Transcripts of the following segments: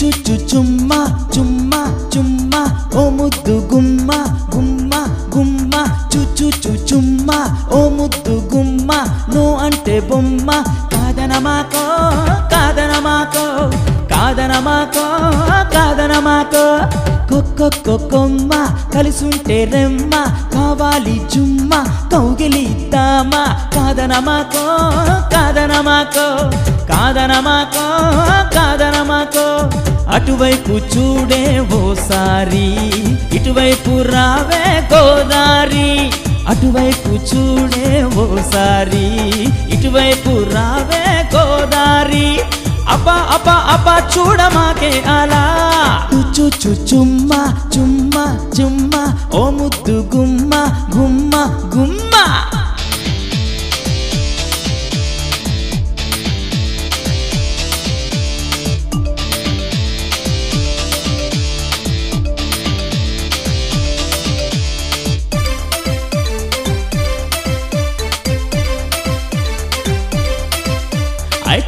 చుచ్చు చుమ్మా చుమ్మా చుమ్మా ఓ ముద్దు గుమ్మ గుమ్మ గుమ్మ చుచ్చు చుమ్మా ఓ ముద్దు గుమ్మ నో అంటే బొమ్మ కాదనమాకో కాదనమాకో కాదనమాకో కాదనమాకో కొక్కొక్క కొమ్మ కలిసుంటే రెమ్మ కావాలి జుమ్మ కౌగిలిద్దామా కాదనమాకో కాదనమాకో కాదనమాకో కాదనమాకో అటువైపు చూడే ఓసారి ఇటువైపు రావే గోదారి అటువైపు చూడే ఓసారి ఇటువైపు రావే గోదారి అబ్బా అబ్బా అబ్బా చూడమాకే అలా చుచ్చు చుమ్మా చుమ్మా చుమ్మా ఓ ముద్దు గుమ్మ గుమ్మ గుమ్మ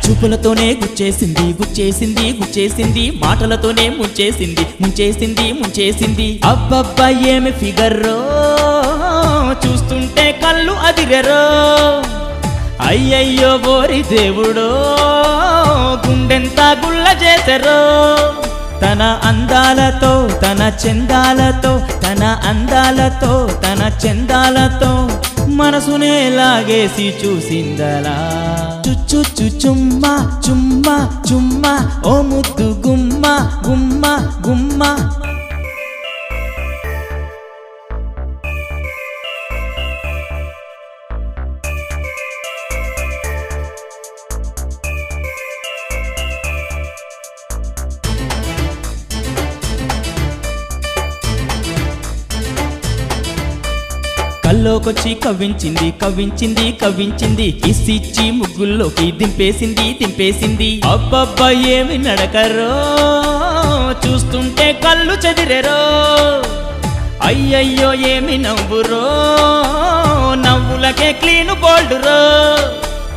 చూపులతోనే గుచ్చేసింది గుచ్చేసింది గుచ్చేసింది మాటలతోనే ముంచేసింది ముంచేసింది ముంచేసింది అబ్బబ్బా ఏమి ఫిగర్రో చూస్తుంటే కళ్ళు అదిరెరో అయ్యయ్యో బోరి దేవుడో గుండెంత గుళ్ళ చేసెరో తన అందాలతో తన చందాలతో తన అందాలతో తన చందాలతో మనసునే లాగేసి చూసిందలా చుచ్చు చుమ్మా చుమ్మా చుమ్మా ఓ ముద్దు గుమ్మ గుమ్మ గుమ్మ కల్లోకొచ్చి కవ్వించింది కవ్వించింది కవ్వించింది ఇసిచ్చి ముగ్గుల్లోకి దింపేసింది దింపేసింది అబ్బబ్బా ఏమి నడకరో చూస్తుంటే కళ్ళు చెదిరెరో అయ్యయ్యో ఏమి నవ్వురో నవ్వులకే క్లీను బోల్డురో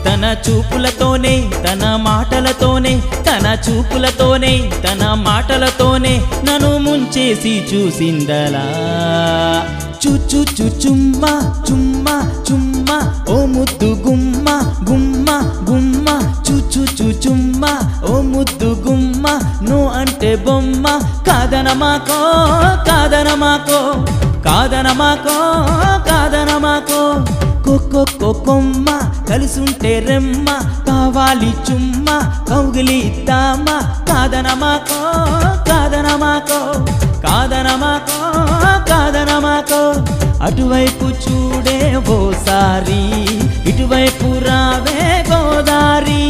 తన చూపులతోనే తన మాటలతోనే తన చూపులతోనే తన మాటలతోనే నన్ను ముంచేసి చూసిందలా చుచ్చు చుమ్మా చుమ్మా చుమ్మా ఓ ముద్దు గుమ్మ గుమ్మ గుమ్మ చుచ్చు చుమ్మా ఓ ముద్దు గుమ్మ నో అంటే బొమ్మ కాదనమాకో కాదనమాకో కాదనమాకో కాదనమాకో కొక్కొక్క కొమ్మ కలిసుంటే రెమ్మ కావాలి చుమ్మ కౌగిలిద్దామా కాదనమాకో కాదనమాకో కాదనమాకో కాదనమాకో అటువైపు చూడే ఓసారి ఇటువైపు రావే గోదారి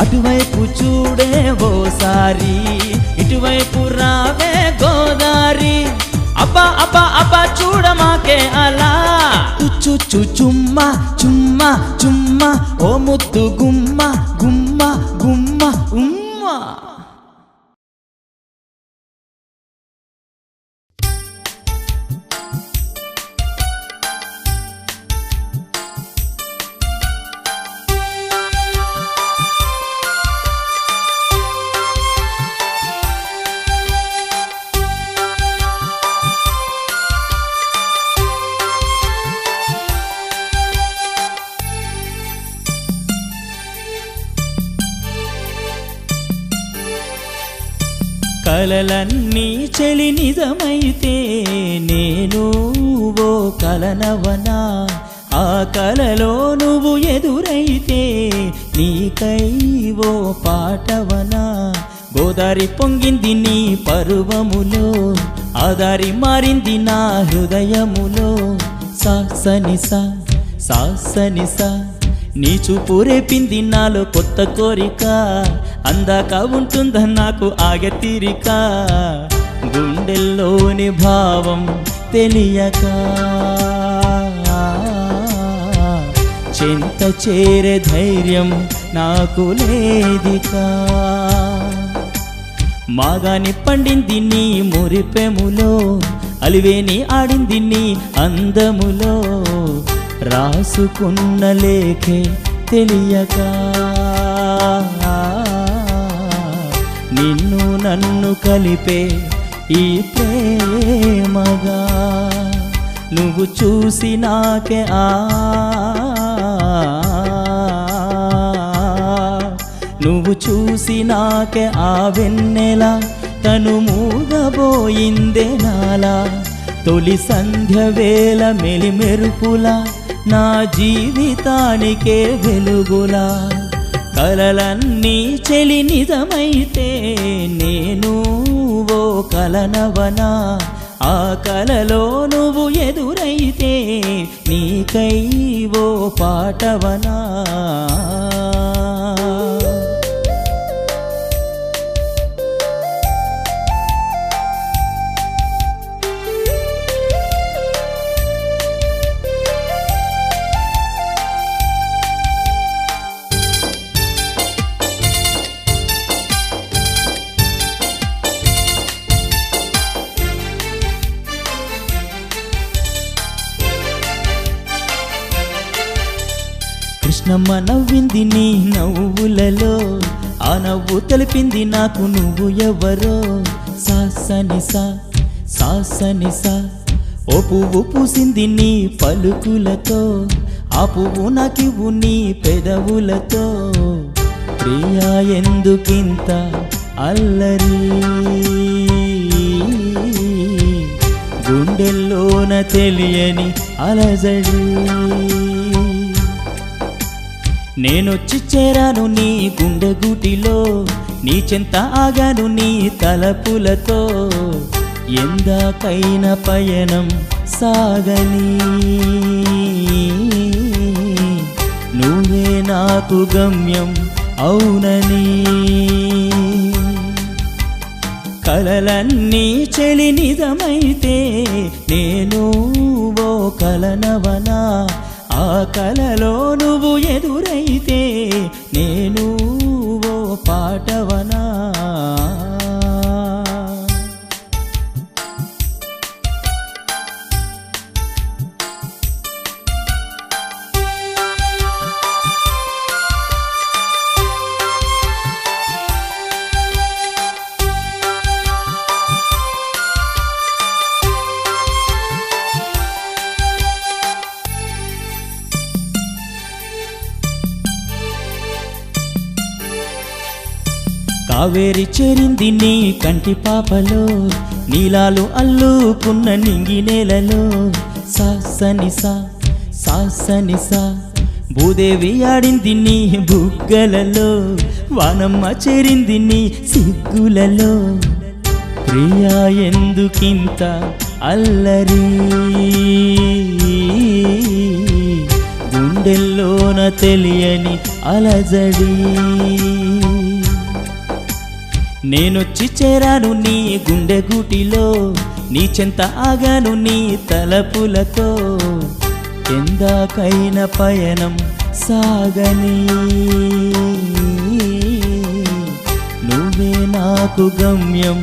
అటువైపు చూడే ఓసారి ఇటువైపు రావే గోదారి అబ్బా అబ్బా అబ్బా చూడమాకే అలా చుచ్చు చుమ్మా చుమ్మా చుమ్మా ఓ ముద్దు గుమ్మ గుమ్మ గుమ్మ ఉమ్మ కలలన్నీ చెలి నిజమైతే నేను ఓ కలనవనా ఆ కలలో నువ్వు ఎదురైతే నీకై ఓ పాటవనా గోదారి పొంగింది నీ పరువములో ఆదారి మారింది నా హృదయములో సాసనిసా సాసనిసా నీ చూపు రేపింది నాలో కొత్త కోరిక అందాక ఉంటుందా నాకు ఆగే తీరిక గుండెల్లోని భావం తెలియక చెంత చేరే ధైర్యం నాకు లేదికా మాగాని పండింది నీ మురిపెములో అలివేని ఆడింది నీ అందములో రాసుకున్న లేఖే తెలియక నిన్ను నన్ను కలిపే ఈ ప్రేమగా నువ్వు చూసి నాకే నువ్వు చూసి నాకే ఆ వెన్నెల తను మూగబోయిందే నాలా తొలి సంధ్య వేళ మెలిమెరుపులా నా జీవితానికే వెలుగులా కలలన్నీ చెలి నిజమైతే నేను ఓ కలనవనా ఆ కలలో నువ్వు ఎదురైతే నీకై ఓ పాటవనా కృష్ణమ్మ నవ్వింది నీ నవ్వులలో ఆ నవ్వు తెలిపింది నాకు నువ్వు ఎవరో సాసనిసా సాసనిసా ఓ పువ్వు పూసింది నీ పలుకులతో ఆ పువ్వు నాకివ్వు నీ పెదవులతో ప్రియా ఎందుకింత అల్లరి గుండెల్లోన తెలియని అలజడి నేనొచ్చి చేరాను నీ గుండె గూటిలో నీ చెంత ఆగాను నీ తలపులతో ఎందాకైన పయనం సాగని నువ్వే నాకు గమ్యం అవునని కలలన్నీ చెలి నిజమైతే నేను ఓ కలనవనా ఆ కలలో నువ్వు ఎదురైతే నేను ఓ పాటవనా కావేరి చేరింది నీ కంటి పాపలో నీలాలు అల్లుకున్న నింగి నేలలో సాసనిసా సాసనిసా భూదేవి ఆడింది నీ బుగ్గలలో వానమ్మ చేరింది నీ సిగ్గులలో ప్రియా ఎందుకింత అల్లరి గుండెల్లోన తెలియని అలజడి నేనొచ్చి చేరాను నీ గుండె గూటిలో నీ చెంత ఆగాను నీ తలపులతో ఎందాకైన పయనం సాగని నువ్వే నాకు గమ్యం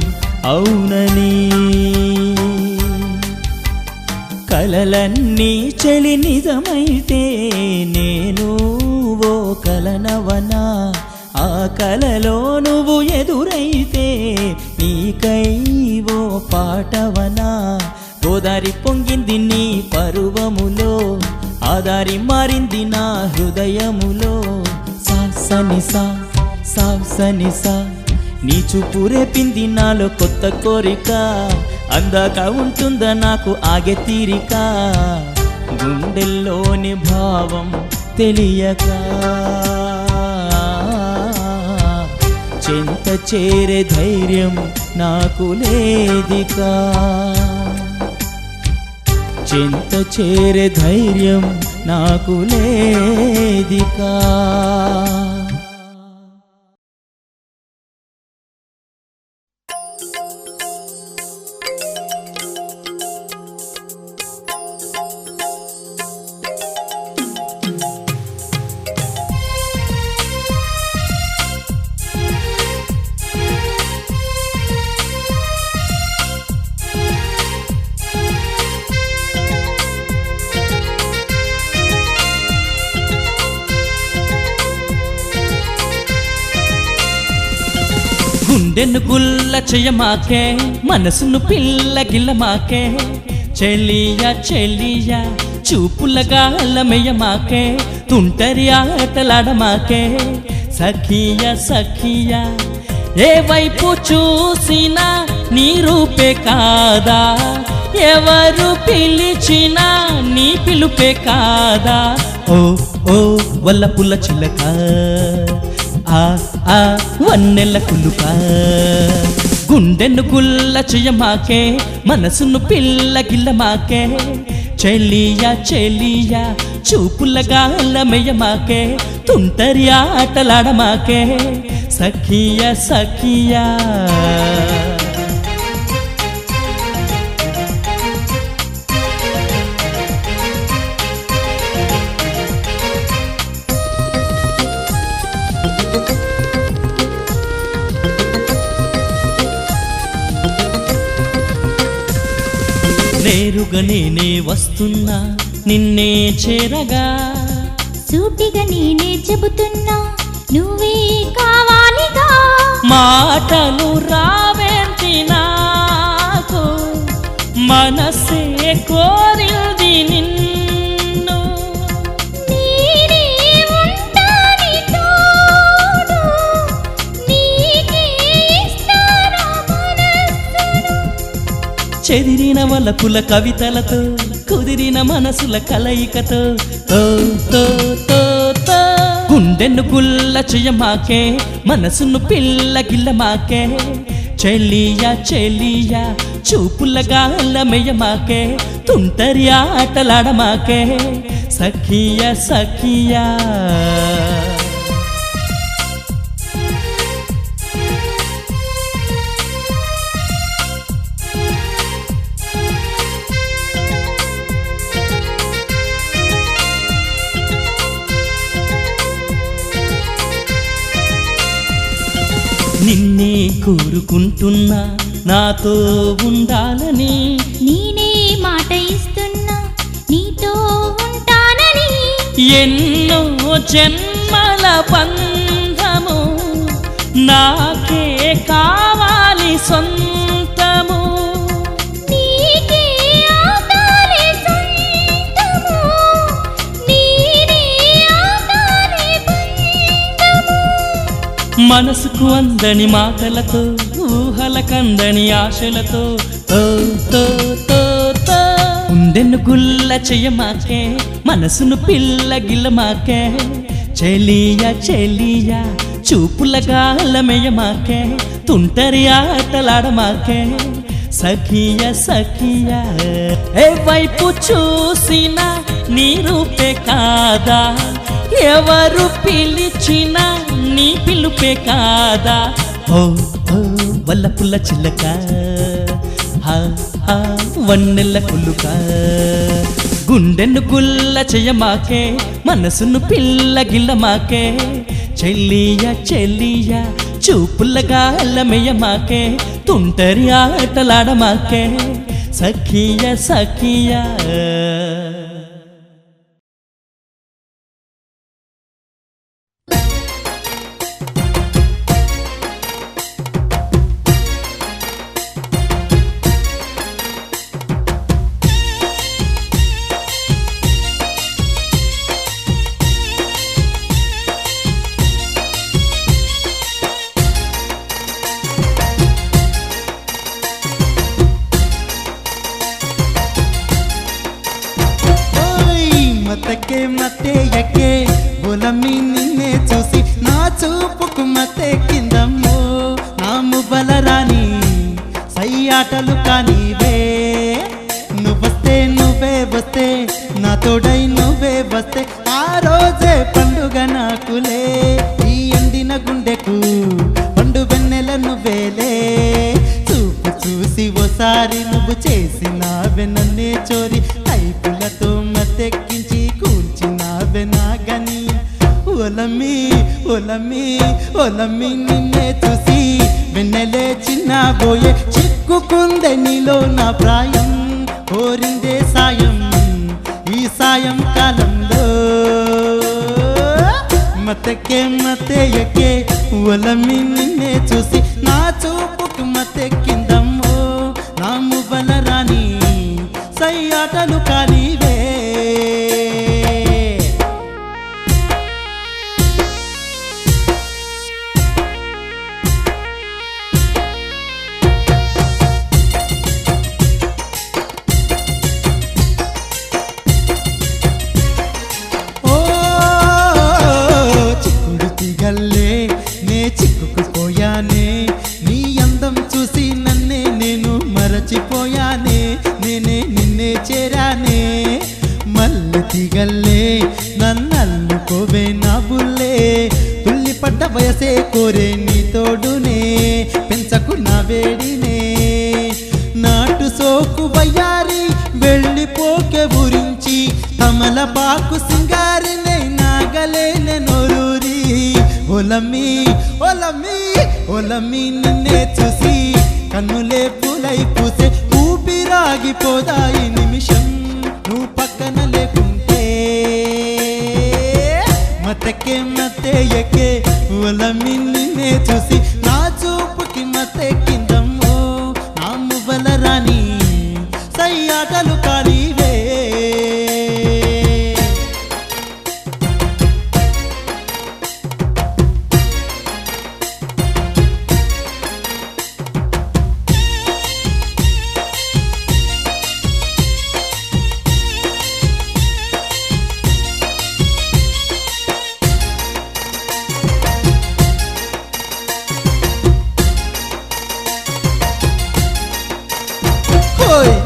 అవునని కలలన్నీ చెలి నిజమైతే నేను ఓ కలనవనా ఆ కలలో నువ్వు ఎదురైతే నీకై ఓ పాటవనా గోదారి పొంగింది నీ పరువములో ఆదారి మారింది నా హృదయములో సాసనిసా సాసనిసా నీ చూపు రేపింది నాలో కొత్త కోరిక అందాక ఉంటుందా నాకు ఆగే తీరిక గుండెల్లోని భావం తెలియక చెంత చేరే ధైర్యం నాకు లేదికా చెంత చేరే ధైర్యం నాకు లేదికా గుండెను గుల్ల చెయ్యమాకే మనసును పిల్ల గిల్లమాకే చెలియా చెలియా చూపులగా అల్లమెయ్యమాకే తుంటరి ఆటలాడమాకే సఖియా సఖియా ఏ వైపు చూసినా నీ రూపే కాదా ఎవరు పిలిచినా నీ పిలుపే కాదా ఓ ఓ వల్లపుల్ల చిలక ఆ ఆ వన్నెల కులుక గుండెను గుల్ల చెయ్యమాకే మనసును పిల్ల గిల్లమాకే చెలియా చెలియా చూపులగా అల్లమెయ్యమాకే తుంటరి ఆటలాడమాకే సఖియా సఖియా నేరుగా నేనే వస్తున్నా నిన్నే చేరగా సూటిగా నేనే చెబుతున్నా నువ్వే కావాలిగా మాటలు రావేంటి నాకు మనసే కోరింది నిన్ను నేనే ఉంటాని తోడు నీకే ఇస్తానా మనసును చెదిరిన వలపుల కవితలతో కుదిరిన మనసుల కలయికతో తో తో తో తో గుండెను గుల్ల చెయ్యమాకే మనసును పిల్ల గిల్లమాకే చెలియా చెలియా చూపులగా అల్లమెయ్యమాకే తుంటరి ఆటలాడమాకే సఖియా సఖియా నిన్నే కోరుకుంటున్నా నాతో ఉండాలని నేనే మాట ఇస్తున్నా నీతో ఉంటానని ఎన్నో జన్మల బంధము నాకే కావాలి సొంతము నీకే అవుతానే సొంతము నేనే అవుతానే బంధము మనసుకు అందని మాటలతో ఊహల కందని ఆశలతో తో తో తో తో గుండెను గుల్ల చెయ్యమాకే మనసును పిల్ల గిల్లమాకే చెలియా చెలియా చూపులగా అల్లమెయ్యమాకే తుంటరి ఆటలాడమాకే సఖియా సఖియా ఏ వైపు చూసినా నీ రూపే కాదా ఎవరు పిలిచినా నీ పిలుపే కాదా ఓ ఓ వల్లపుల్ల చిలక హా హా వన్నెల కులుక గుండెను గుల్ల చెయ్యమాకే మనసును పిల్ల గిల్లమాకే చెలియా చెలియా చూపులగా అల్లమెయ్యమాకే తుంటరి ఆటలాడమాకే సఖియా సఖియా మతకే మతే యకే బోలమ్మి నిన్నే చూసి నా చూపుకు మతే కిందమ్మో నాము బలరాని సయ్యాటలు కానివే నువ్వొస్తే నువ్వే వస్తే నా తోడై నువ్వే వస్తే ఆ రోజే పండుగ నాకులే ఈ ఎండిన గుండెకు పండు వెన్నెల నువ్వేలే చూపు చూసి ఓసారి నువ్వు చేసినావే నన్నే చోరి ఐపులతో మత్తెక్కించి కూల్చినావే నాగని ఒలమ్మి ఒలమ్మి ఒలమ్మి నిన్నే చూసి వెన్నెలే చిన్నబోయే చిక్కుకుందే నీలో నా ప్రాయం కోరిందే సాయం ఈ సాయం కాలంలో మతెక్కే మతెయకే ఒలమి నిన్నే చూసి నా చూపుకు మతెక్కిందమ్మో నా మువ్వల రాణి సయ్యాటలు కానివే గల్లే నే చిక్కుకుపోయానే నీ అందం చూసి నన్నే నేను మరచిపోయానే నేనే నిన్నే చేరానే మల్లె తిగల్లే నన్నల్లుకోవే నా బుల్లే తుల్లిపడ్డ వయసే కోరే నీ తోడునే పెంచకు నా వేడినే నాటు సోకు వయ్యారి వెళ్ళిపోకే గురించి తమలపాకు సింగారినే నాగలేనే నోరూరి ఒలమి ఒలమి ఒలమి నిన్నే చూసి కన్నులే పూలై పూసే ఊపిరాగిపోదాయి నిమిషం నువ్వు పక్కన లేకుంటే మతెక్కే మతెయకే ఒలమి నిన్నే చూసి నా చూపుకి మతెక్కిందమ్మో నా మువ్వల రాణి సయ్యాటలు కానివే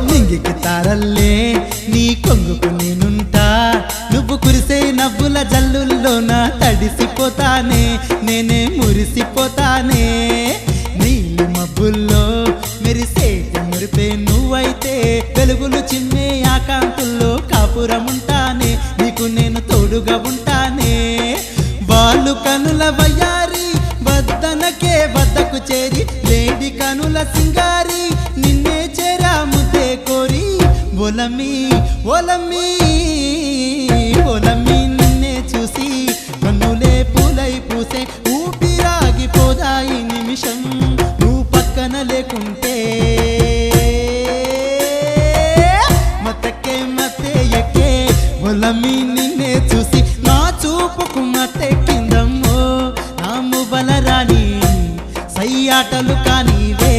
నింగికి తారల్లే నీ కొంగుకు నేనుంటా నువ్వు కురిసే నవ్వుల జల్లుల్లోన తడిసిపోతానే నేనే మురిసిపోతానే నీలి మబ్బుల్లో మెరిసేటి మురిపే నువ్వైతే వెలుగులు చిమ్మే ఆకాంతుల్లో కాపురముంటానే నీకు నేను తోడుగా ఉంటానే వాళ్ళు కనుల వయ్యారి వద్దనకే వద్దకు చేరి లేడి కనుల సింగారి నిన్నే చేరా ముద్దే కోరి ఒలమి ఒలమి ఒలమి నిన్నే చూసి కన్నులే పూలై పూసే ఊపిరాగిపోదాయి నిమిషం నువ్వు పక్కన లేకుంటే మతెక్కే మతెయకే ఒలమి నిన్నే చూసి నా చూపుకు మతెక్కిందమ్మో నా మువ్వల రాణి సయ్యాటలు కానివే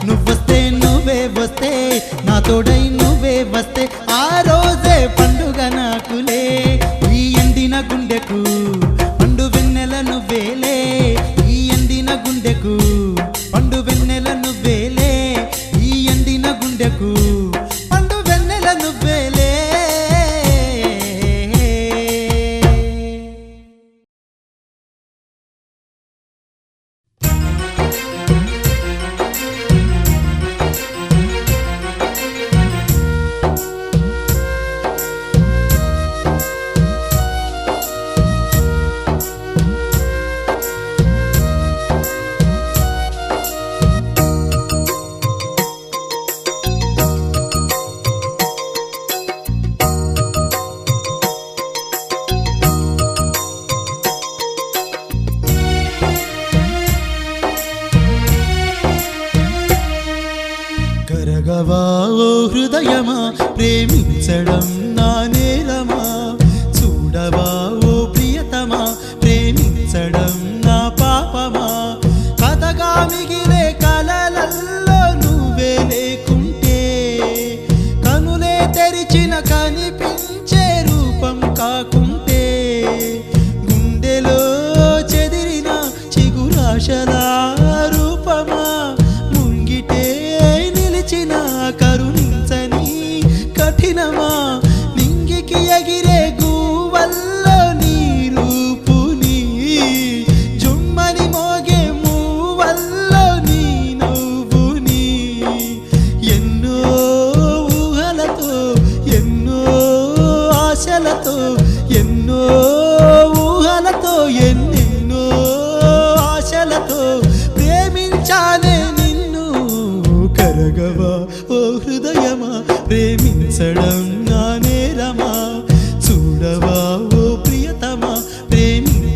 నువ్వొస్తే నువ్వే వస్తే నా తోడై నువ్వే వస్తే ఆ రోజే పండుగ నాకులే ఈ ఎండిన గుండెకు పండు వెన్నెల నువ్వేలే ఈ ఎండిన గుండెకు పండు వెన్నెల నువ్వేలే ఈ ఎండిన గుండెకు పండు వెన్నెల నువ్వేలే కరగవా ఓ హృదయమా ప్రేమించడం నా నేరమా చూడవా ఓ ప్రియతమా ప్రేమించడం నా పాపమా కథగా మిగిలే కలలల్లో నువ్వే లేకుంటే కనులే తెరిచిన కనిపించే రూపం కాకుంటే గుండెలో చెదిరిన చిగురాశల రూపమా ముంగిటే నిలిచిన కరుణించని కఠినమా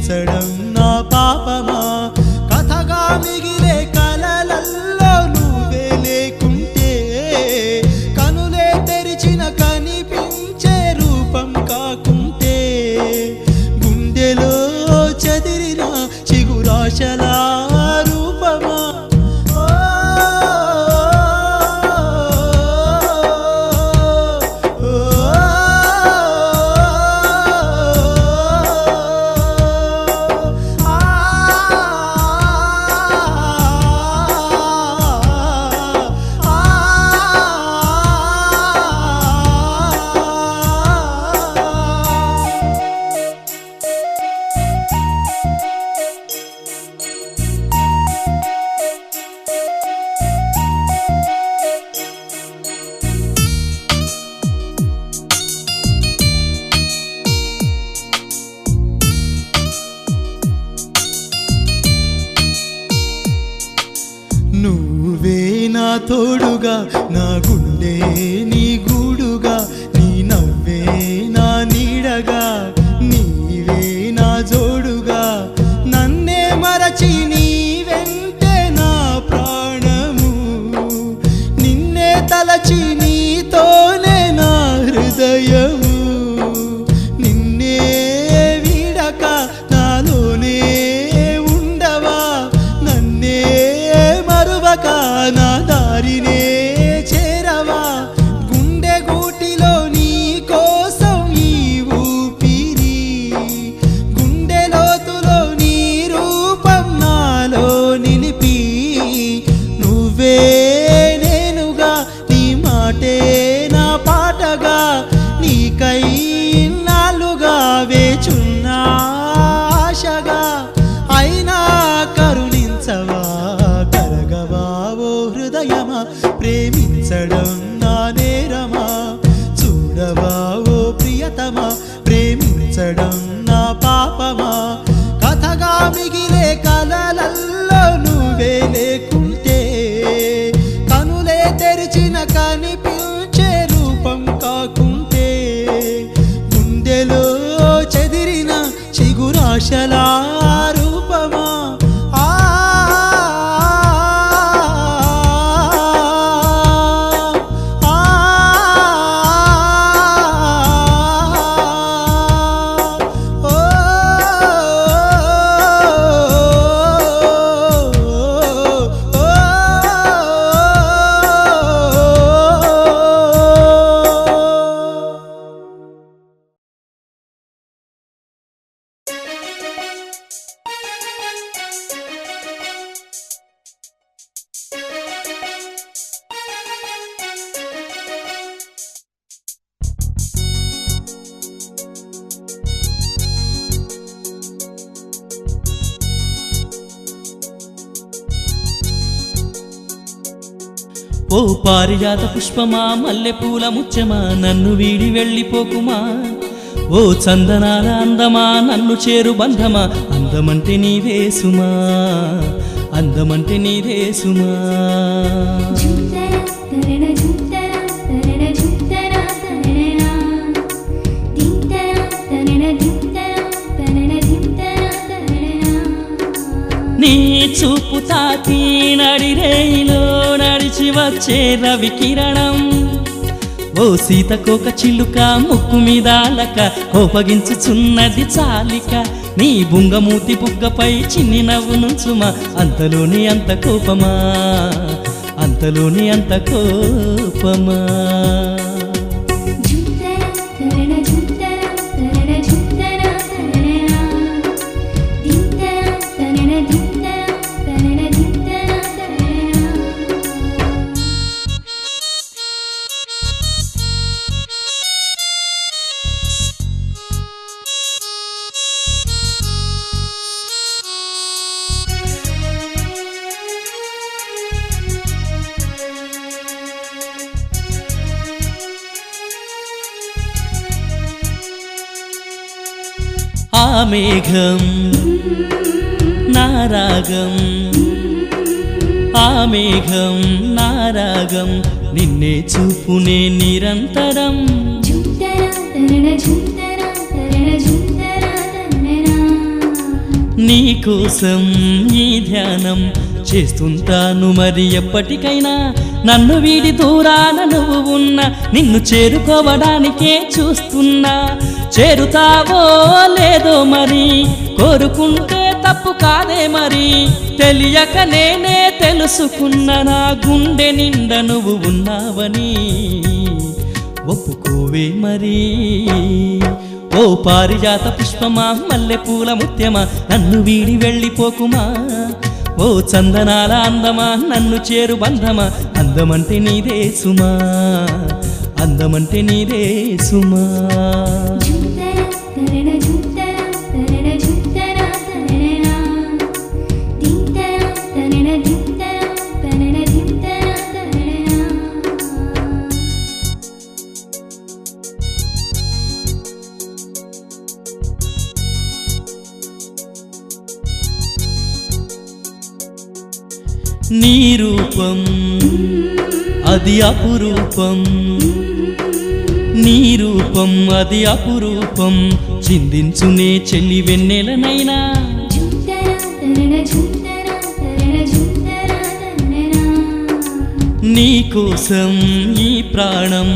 ప్రేమించడం నా పాపమా కథగా మిగిలే కలలల్లో నువ్వే లేకుంటే కనులే తెరిచిన కనిపించే రూపం కాకుంటే గుండెలో చెదిరిన చిగురాశల రూపమా నువ్వే నా తోడుగా నా గుండె నీ గూడుగా నీ నవ్వే నా నీడగా నీవే నా జోడుగా నన్నే మరచి నీ వెంటే నా ప్రాణము నిన్నే తలచి నీతోనే నా హృదయము నిన్నే వీడక నాలోనే ఉండవా నన్నే మరువక నా దారినే చేరవా గుండె గూటిలో నీ కోసం ఈ ఊపిరి గుండె లోతులో నీ రూపం నాలో నిలిపి నువ్వే నేనుగా నీ మాటే నా పాటగా నీకై నాలుగా వేచున్నా ఆశగా అయినా కరుణించవా కరగవా ఓ హృదయమా ప్రేమించడం నా నేరమా చూడవా ఓ ప్రియతమా ప్రేమించడం నా పాపమా కథగా మిగిలే కలలల్లో నువ్వే లేకుంటే కనులే తెరిచిన కనిపించే రూపం కాకుంటే గుండెలో చెదిరిన చిగురాశల రూపమా ఓ పారిజాత పుష్పమా మల్లె పూల ముచ్చమా నన్ను వీడి వెళ్ళిపోకుమా ఓ చందనాల అందమా నన్ను చేరు బంధమా అందమంటే నీవే సుమా అందమంటే నీవే సుమా నీ చూపు తాకి నడిరేయిలో నడిచి వచ్చే రవి కిరణం ఓ సీతకోక చిలుక ముక్కు మీద అలక కోపగించుచున్నది చాలిక నీ బుంగమూతి బుగ్గపై చిన్ని నవ్వు నుంచుమా అంతలోని అంత కోపమా అంతలోని అంత కోపమా మేఘం నారాగం ఆ మేఘం నారాగం నిన్నే చూపునే నిరంతరం నీకోసం ఈ ధ్యానం చేస్తుంటాను మరి ఎప్పటికైనా నన్ను వీడి దూరాన నువ్వు ఉన్నా నిన్ను చేరుకోవడానికే చూస్తున్నా చేరుతావో లేదో మరి కోరుకుంటే తప్పు కాదే మరి తెలియక నేనే తెలుసుకున్న నా గుండె నిండా నువ్వు ఉన్నావని ఒప్పుకోవే మరి ఓ పారిజాత పుష్పమా మల్లె పూల ముత్యమా నన్ను వీడి వెళ్ళిపోకుమా ఓ చందనాల అందమా నన్ను చేరు బంధమా అందమంటే నీదే సుమా అందమంటే నీదే సుమా నీ రూపం అది అపురూపం నీ రూపం అది అపురూపం చిందించునే చెల్లి వెన్నెలనైనా నీ కోసం ఈ ప్రాణం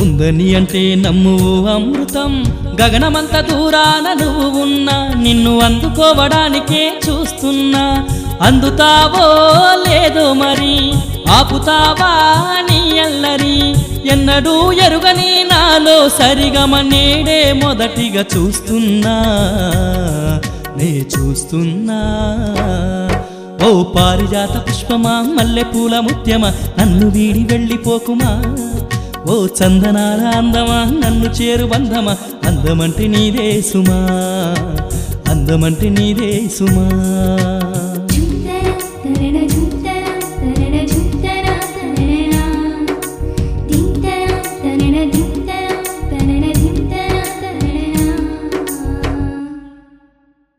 ఉందని అంటే నమ్ము అమృతం గగనమంత దూరాన నువ్వు ఉన్నా నిన్ను అందుకోవడానికే చూస్తున్నా అందుతావో లేదో మరి ఆపుతావా నీ అల్లరి ఎన్నడూ ఎరుగని నాలో సరిగమ నేడే మొదటిగా చూస్తున్నా నే చూస్తున్నా ఓ పారిజాత పుష్పమా మల్లె పూల ముత్యమా నన్ను వీడి వెళ్ళిపోకుమా ఓ చందనాల అందమా నన్ను చేరు బంధమా అందమంటే నీదే సుమా అందమంటే నీదే సుమా